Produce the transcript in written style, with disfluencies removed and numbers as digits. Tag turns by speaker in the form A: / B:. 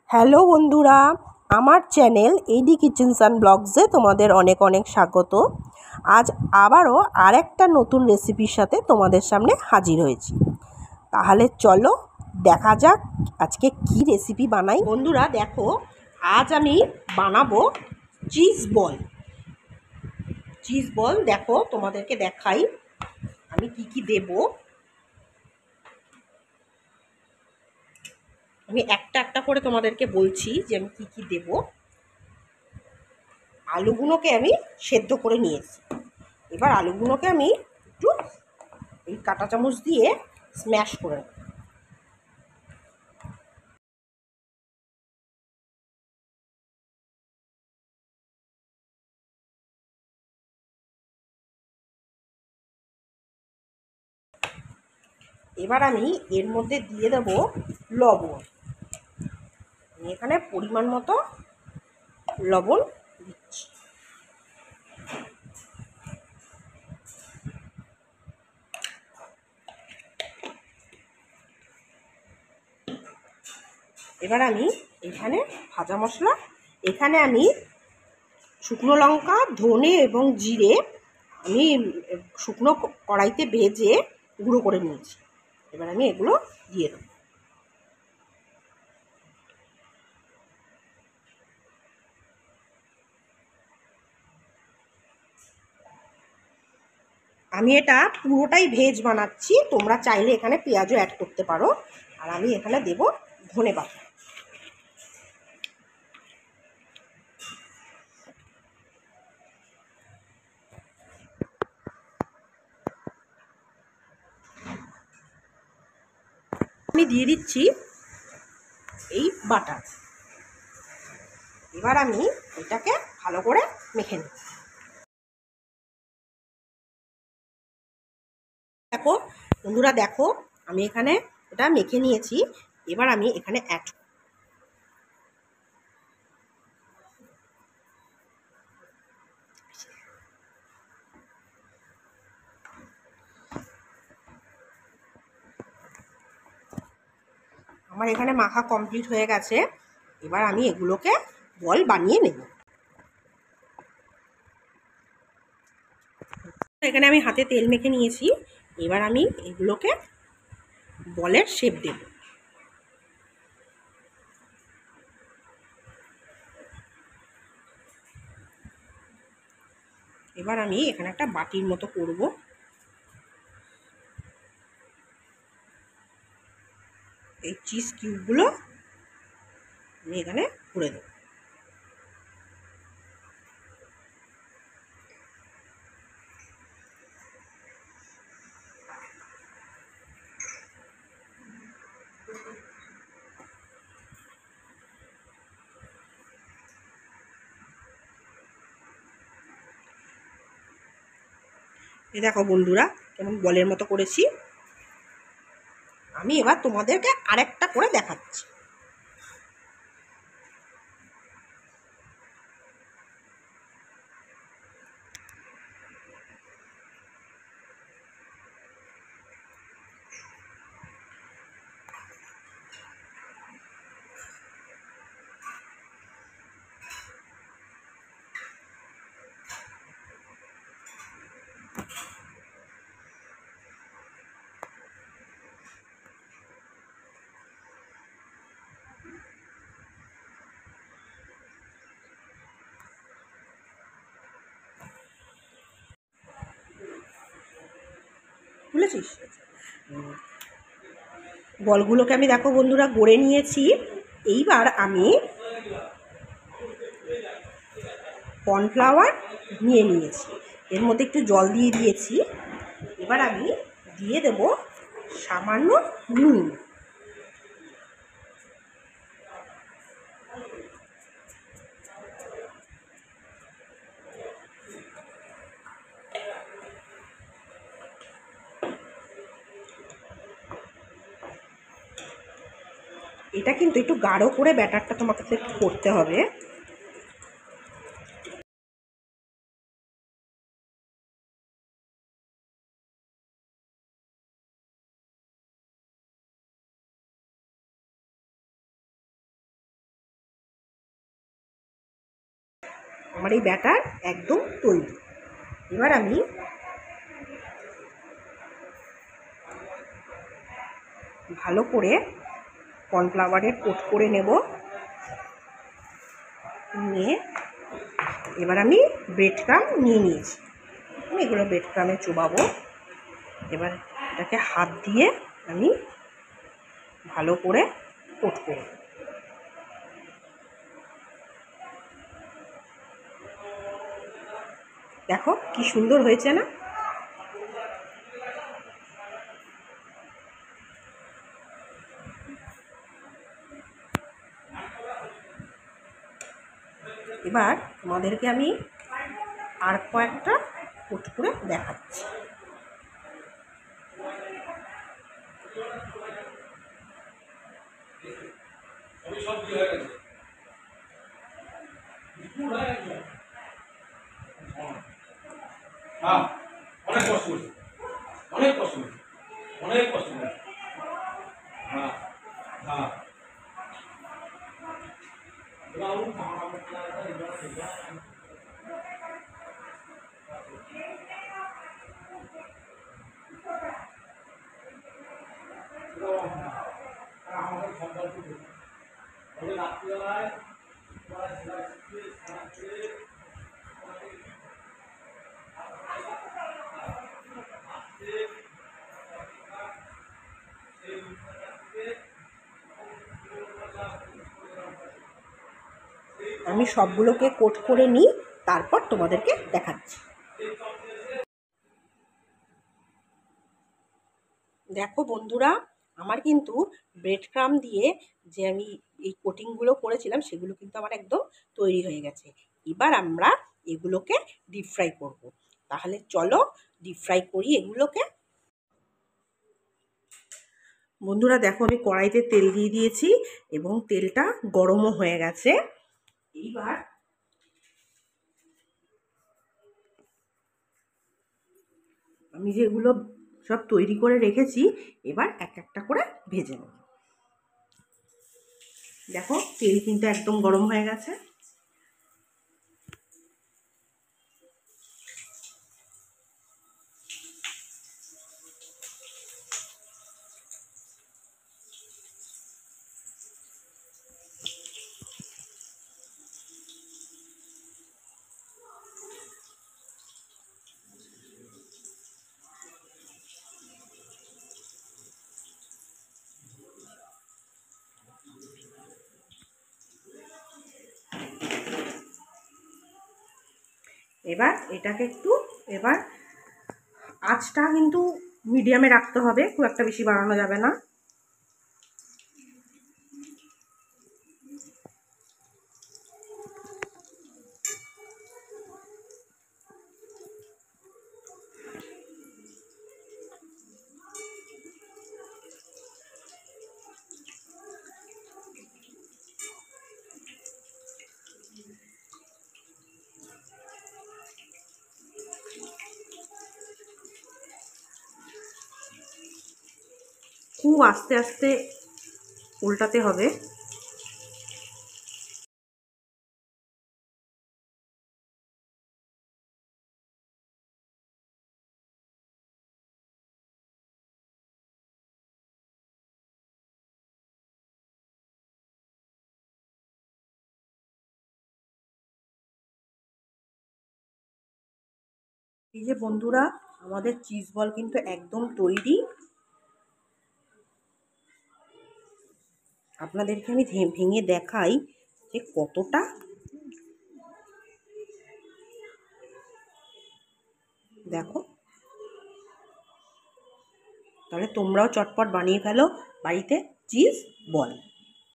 A: Hello বন্ধুরা, আমার channel eddy কিচেনস and ব্লগসে তোমাদের অনেক অনেক স্বাগত। আজ আবারও আরেকটা নতুন রেসিপির সাথে তোমাদের সামনে হাজির হয়েছি। তাহলে চলো দেখা যাক আজকে কি রেসিপি বানাই। বন্ধুরা দেখো, আজ আমি বানাবো চিজ বল। চিজ বল দেখো, তোমাদেরকে দেখাই আমি কি কি দেবো। আমি একটা একটা করে তোমাদেরকে বলছি যে আমি কি কি দেব। আলুগুলোকে আমি সেদ্ধ করে নিয়েছি। এবার আলুগুলোকে আমি একটু এই কাঁটা চামচ দিয়ে স্ম্যাশ করে নেব। এবার আমি এর মধ্যে দিয়ে দেব লবণ। আমি এখানে পরিমাণ মতো লবণ দিচ্ছি। এবার আমি এখানে ভাজা মশলা, এখানে আমি শুকনো লঙ্কা, ধনে এবং জিরে আমি শুকনো কড়াইতে ভেজে গুঁড়ো করে নিয়েছি। এবার আমি এগুলো দিয়ে দেবো। আমি এটা পুরোটাই ভেজ বানাচ্ছি, তোমরা চাইলে এখানে পেঁয়াজও অ্যাড করতে পারো। আর আমি এখানে দেব ধনেপাতা। আমি দিয়ে দিচ্ছি এই বাটার। এবার আমি এটাকে ভালো করে মেখে নেব। দেখো বন্ধুরা, দেখো আমি এখানে এটা মেখে নিয়েছি। এবার আমি এখানে আমার এখানে মাখা কমপ্লিট হয়ে গেছে। এবার আমি এগুলোকে বল বানিয়ে নেব। এখানে আমি হাতে তেল মেখে নিয়েছি। এবার আমি এগুলোকে বলের শেপ দেব। এবার আমি এখানে একটা বাটির মতো করব। এই চিজ কিউবগুলো আমি এখানে ভরে দেব। এই দেখো বন্ধুরা, কেমন বলের মতো করেছি। আমি এবার তোমাদেরকে আরেকটা করে দেখাচ্ছি। বুঝেছিস? বলগুলোকে আমি দেখো বন্ধুরা গড়ে নিয়েছি। এইবার আমি কর্নফ্লাওয়ার নিয়ে নিয়েছি, এর মধ্যে একটু জল দিয়ে দিয়েছি। এবার আমি দিয়ে দেব সামান্য নুন। এটা কিন্তু একটু গাঢ় করে ব্যাটারটা তোমাকে একটু করতে হবে। আমার এই ব্যাটার একদম তৈরি। এবার আমি ভালো করে কর্নফ্লাওয়ারের কোট করে নেব। নিয়ে এবার আমি ব্রেড ক্রাম্ব নিয়ে নিয়েছি, আমি এগুলো ব্রেড ক্রাম্বে চুবাবো। এবার এটাকে হাত দিয়ে আমি ভালো করে কোট করব। দেখো কি সুন্দর হয়েছে না? এবার তোমাদেরকে আমি আর কয়েকটা কোট করে দেখাচ্ছি।
B: অনেক কষ্ট করছে, অনেক কষ্ট করছে, অনেক কষ্ট করছে। হ্যাঁ হ্যাঁ আমাদের সম্পর্ক রাত্রিবেলায়
A: আমি সবগুলোকে কোট করে নিই, তারপর তোমাদেরকে দেখাচ্ছি। দেখো বন্ধুরা, আমার কিন্তু ব্রেড ক্রাম্ব দিয়ে যে আমি এই কোটিংগুলো করেছিলাম সেগুলো কিন্তু আমার একদম তৈরি হয়ে গেছে। এবার আমরা এগুলোকে ডিপ ফ্রাই করব। তাহলে চলো ডিপ ফ্রাই করি এগুলোকে। বন্ধুরা দেখো, আমি কড়াইতে তেল দিয়ে দিয়েছি এবং তেলটা গরমও হয়ে গেছে। এইবার আমি যেগুলো সব তৈরি করে রেখেছি এবার এক একটা করে ভেজে নেব। দেখো তেল কিন্তু একদম গরম হয়ে গেছে। এবার এটাকে একটু আঁচটা কিন্তু মিডিয়ামে রাখতে হবে, খুব একটা বেশি বাড়ানো যাবে না। খুব আস্তে আস্তে উল্টাতে হবে। এই যে বন্ধুরা, আমাদের চিজ বল কিন্তু একদম তৈরি। আপনাদেরকে আমি ভেঙে দেখাই যে কতটা দেখো। তাহলে তোমরাও চটপট বানিয়ে ফেলো বাড়িতে চিজ বল।